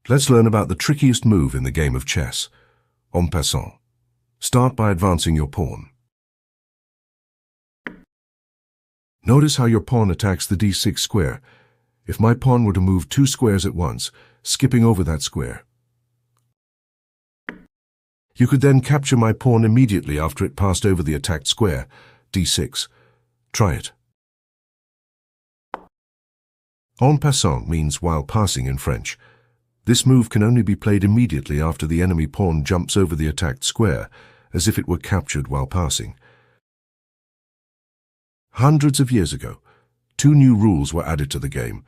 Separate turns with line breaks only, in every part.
Let's learn about the trickiest move in the game of chess, en passant. Start by advancing your pawn. Notice how your pawn attacks the d6 square. If my pawn were to move 2 squares at once, skipping over that square, you could then capture my pawn immediately after it passed over the attacked square, d6. Try it. En passant means while passing in French. This move can only be played immediately after the enemy pawn jumps over the attacked square, as if it were captured while passing. Hundreds of years ago, 2 new rules were added to the game.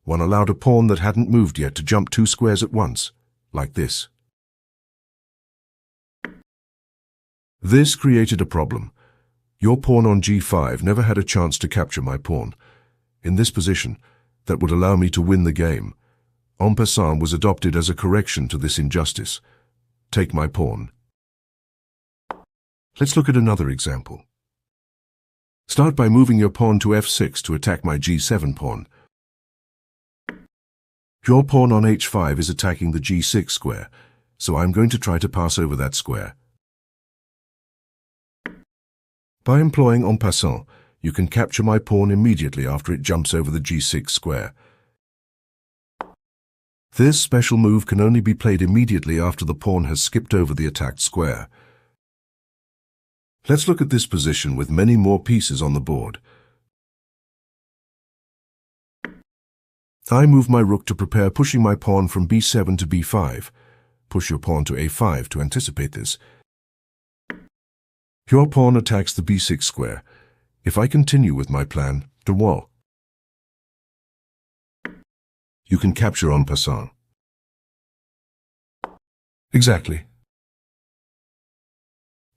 One allowed a pawn that hadn't moved yet to jump 2 squares at once, like this. This created a problem. Your pawn on g5 never had a chance to capture my pawn. In this position, that would allow me to win the game. En passant was adopted as a correction to this injustice. Take my pawn. Let's look at another example. Start by moving your pawn to f6 to attack my g7 pawn. Your pawn on h5 is attacking the g6 square, so I'm going to try to pass over that square. By employing en passant, you can capture my pawn immediately after it jumps over the g6 square. This special move can only be played immediately after the pawn has skipped over the attacked square. Let's look at this position with many more pieces on the board. I move my rook to prepare pushing my pawn from b7 to b5. Push your pawn to a5 to anticipate this. Your pawn attacks the b6 square. If I continue with my plan, droit, you can capture en passant. Exactly.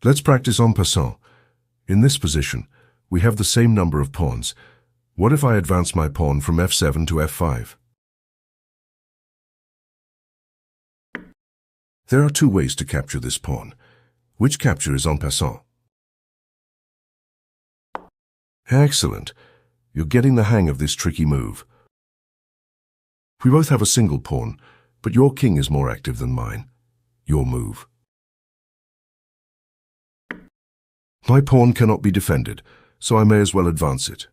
Let's practice en passant. In this position, we have the same number of pawns. What if I advance my pawn from f7 to f5? There are 2 ways to capture this pawn. Which capture is en passant? Excellent. You're getting the hang of this tricky move. We both have a single pawn, but your king is more active than mine. Your move. My pawn cannot be defended, so I may as well advance it.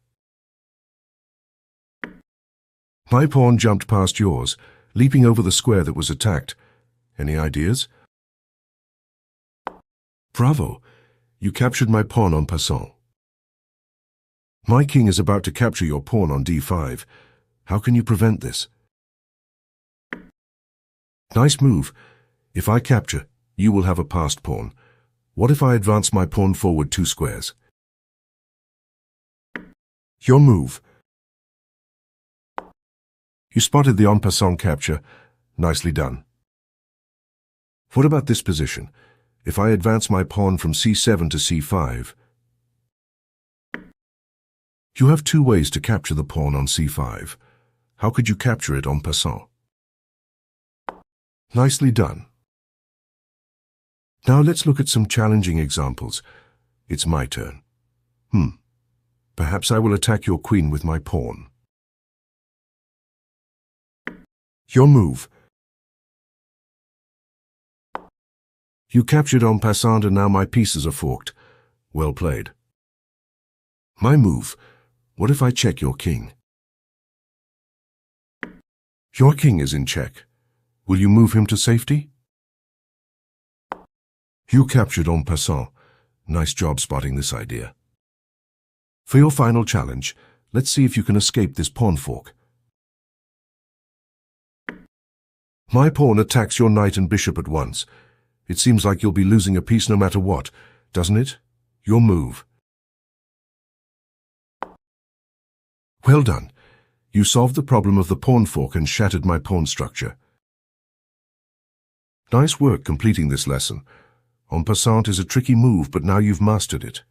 My pawn jumped past yours, leaping over the square that was attacked. Any ideas? Bravo! You captured my pawn en passant. My king is about to capture your pawn on d5. How can you prevent this? Nice move. If I capture, you will have a passed pawn. What if I advance my pawn forward 2 squares? Your move. You spotted the en passant capture. Nicely done. What about this position? If I advance my pawn from c7 to c5, you have 2 ways to capture the pawn on c5. How could you capture it en passant? Nicely done. Now let's look at some challenging examples. It's my turn. Perhaps I will attack your queen with my pawn. Your move. You captured en passant and now my pieces are forked. Well played. My move. What if I check your king? Your king is in check. Will you move him to safety? You captured en passant. Nice job spotting this idea. For your final challenge, let's see if you can escape this pawn fork. My pawn attacks your knight and bishop at once. It seems like you'll be losing a piece no matter what, doesn't it? Your move. Well done. You solved the problem of the pawn fork and shattered my pawn structure. Nice work completing this lesson. En passant is a tricky move, but now you've mastered it.